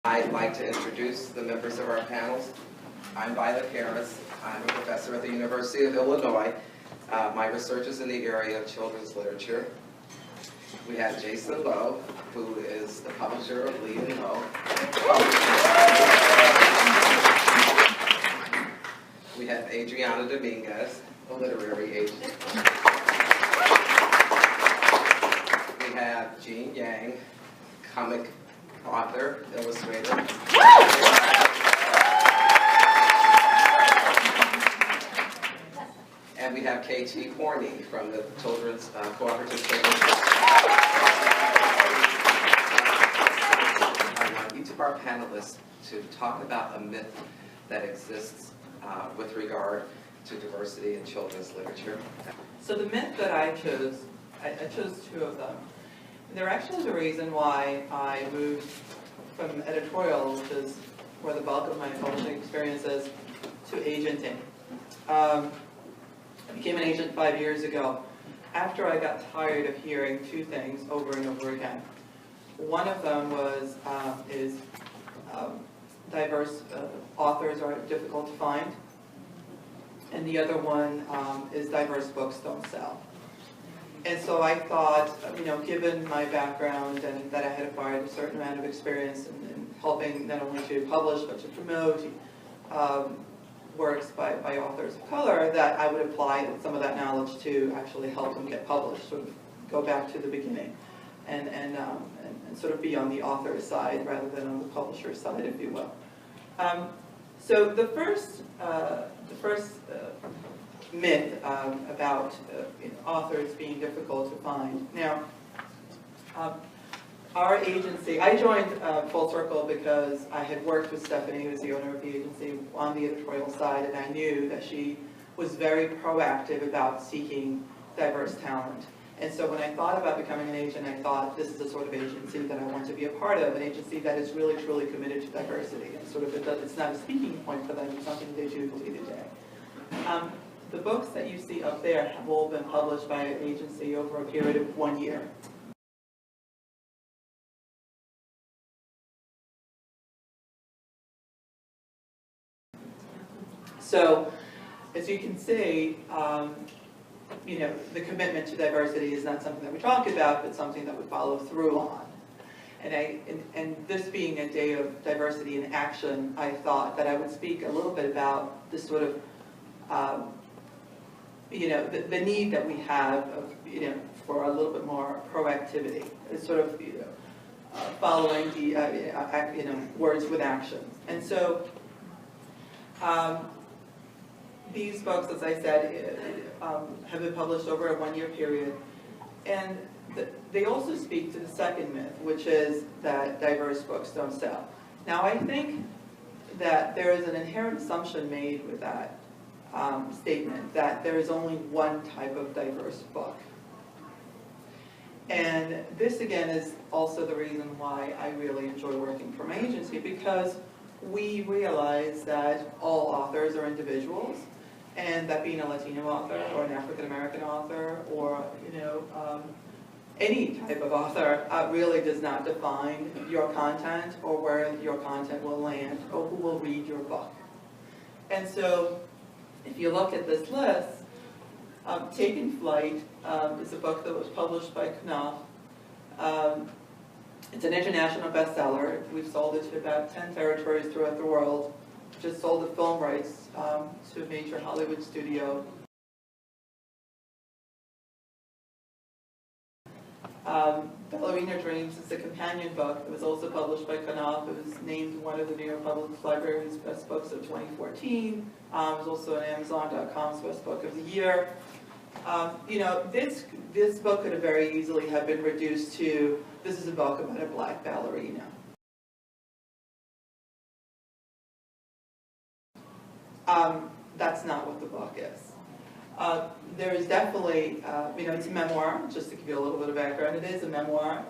I'd like to introduce the members of our panels. I'm Violet Harris. I'm a professor at the University of Illinois. My research is in the area of children's literature. We have Jason Lowe, who is the publisher of Lee and Lowe. We have Adriana Dominguez, a literary agent. We have Jean Yang, comic author, illustrator. And we have K.T. Horney from the Children's Cooperative Children's. I want each of our panelists to talk about a myth that exists with regard to diversity in children's literature. So the myth that I chose two of them. They're actually the reason why I moved from editorial, which is where the bulk of my publishing experience is, to agenting. I became an agent 5 years ago after I got tired of hearing two things over and over again. One of them was diverse authors are difficult to find, and the other one is diverse books don't sell. And so I thought, given my background and that I had acquired a certain amount of experience in helping not only to publish but to promote works by authors of color, that I would apply some of that knowledge to actually help them get published, sort of go back to the beginning, and sort of be on the author's side rather than on the publisher's side, if you will. So the first myth about authors being difficult to find. Now, our agency, I joined Full Circle because I had worked with Stephanie, who was the owner of the agency, on the editorial side, and I knew that she was very proactive about seeking diverse talent. And so when I thought about becoming an agent, I thought this is the sort of agency that I want to be a part of, an agency that is really, truly committed to diversity. And sort of it's not a speaking point for them, it's something they do day to day. The books that you see up there have all been published by an agency over a period of 1 year. So, as you can see, the commitment to diversity is not something that we talk about, but something that we follow through on. And this being a day of diversity in action, I thought that I would speak a little bit about this sort of the need that we have of, for a little bit more proactivity, sort of, following the, words with actions. And so, these books, as I said, have been published over a 1 year period. And they also speak to the second myth, which is that diverse books don't sell. Now, I think that there is an inherent assumption made with that statement, that there is only one type of diverse book. And this, again, is also the reason why I really enjoy working for my agency, because we realize that all authors are individuals, and that being a Latino author or an African American author or any type of author really does not define your content or where your content will land or who will read your book. And so, if you look at this list, Taking Flight is a book that was published by Knopf. It's an international bestseller. We've sold it to about 10 territories throughout the world. Just sold the film rights to a major Hollywood studio. Ballerina Dreams is a companion book that was also published by Knopf. It was named one of the New York Public Library's best books of 2014. It was also an Amazon.com's best book of the year. This book could have very easily have been reduced to, this is a book about a black ballerina. That's not what the book is. There is definitely, it's a memoir, just to give you a little bit of background. It is a memoir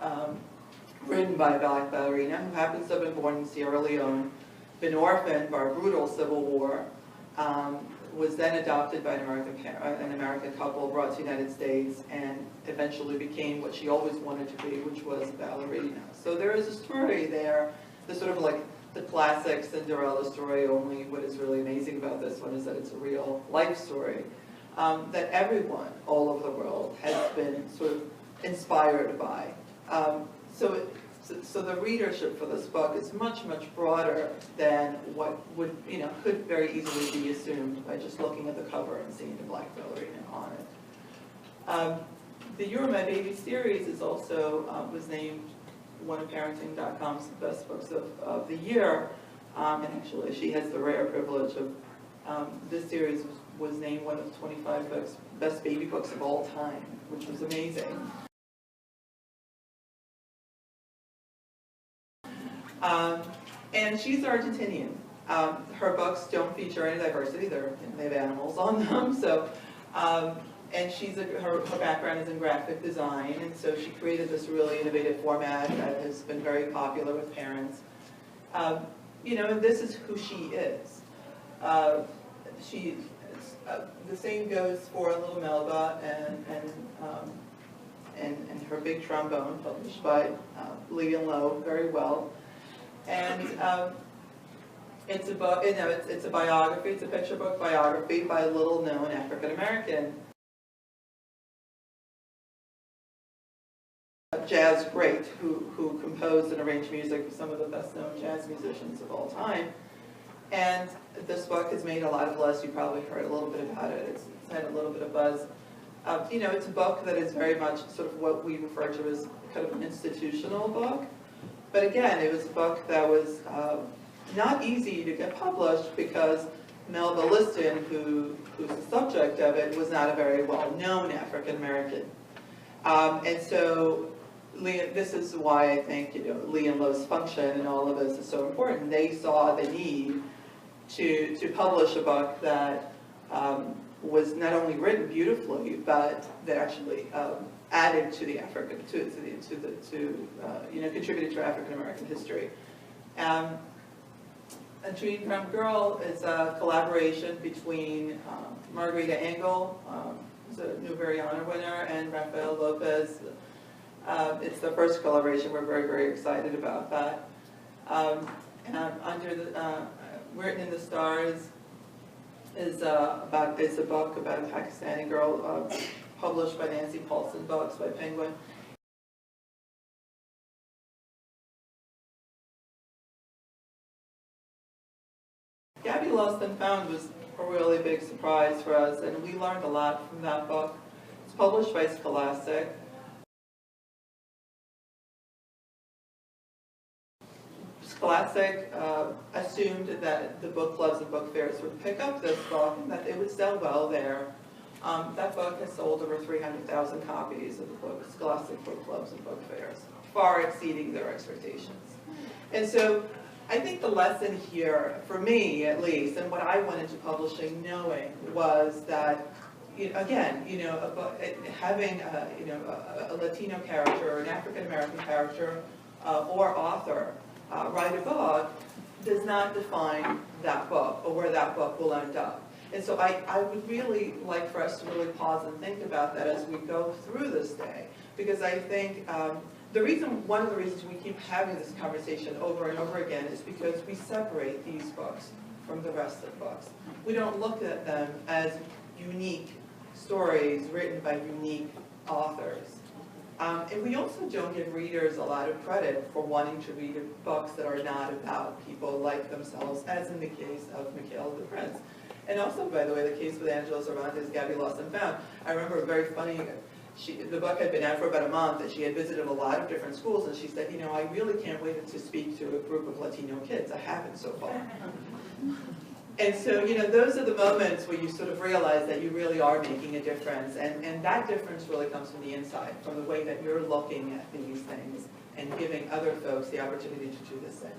written by a black ballerina who happens to have been born in Sierra Leone, been orphaned by a brutal civil war, was then adopted by an American couple, brought to the United States, and eventually became what she always wanted to be, which was a ballerina. So there is a story there the sort of like the classic Cinderella story, only what is really amazing about this one is that it's a real life story that everyone all over the world has been sort of inspired by. So the readership for this book is much, much broader than what would, could very easily be assumed by just looking at the cover and seeing the black ballerina on it. The You're My Baby series is also, was named one of Parenting.com's best books of the year. And actually, she has the rare privilege of, this series was named one of 25 best baby books of all time, which was amazing. And she's Argentinian. Her books don't feature any diversity. They have animals on them. So, and her background is in graphic design, and so she created this really innovative format that has been very popular with parents. And this is who she is. The same goes for Little Melba and her Big Trombone, published by Lee and Lowe, very well. And it's a book. It's a biography. It's a picture book biography by a little-known African American jazz great who composed and arranged music for some of the best-known jazz musicians of all time. And this book has made a lot of buzz. You probably heard a little bit about it. It's had a little bit of buzz. It's a book that is very much sort of what we refer to as kind of an institutional book. But again, it was a book that was not easy to get published because Melba Liston, who's the subject of it, was not a very well-known African American. And so this is why I think Lee and Lowe's function and all of this is so important. They saw the need to publish a book that was not only written beautifully, but that actually added to the contributed to African American history. A Dream Come Girl is a collaboration between Margarita Engel, who's a Newbery Honor winner, and Rafael Lopez. It's the first collaboration. We're very, very excited about that. Written in the Stars is a book about a Pakistani girl, published by Nancy Paulson Books by Penguin. Gabby Lost and Found was a really big surprise for us, and we learned a lot from that book. It's published by Scholastic. Scholastic assumed that the book clubs and book fairs would pick up this book and that it would sell well there. That book has sold over 300,000 copies of the book, Scholastic book clubs and book fairs, far exceeding their expectations. And so I think the lesson here, for me at least, and what I went into publishing knowing was that, again, having a Latino character or an African American character or author write a book does not define that book or where that book will end up. And so I would really like for us to really pause and think about that as we go through this day, because I think one of the reasons we keep having this conversation over and over again is because we separate these books from the rest of the books. We don't look at them as unique stories written by unique authors. And we also don't give readers a lot of credit for wanting to read books that are not about people like themselves, as in the case of Mikhail the Prince. And also, by the way, the case with Angela Cervantes, Gabby Lost and Found. I remember very funny, the book had been out for about a month, and she had visited a lot of different schools, and she said, I really can't wait to speak to a group of Latino kids. I haven't so far. And so, those are the moments where you sort of realize that you really are making a difference. And that difference really comes from the inside, from the way that you're looking at these things and giving other folks the opportunity to do the same.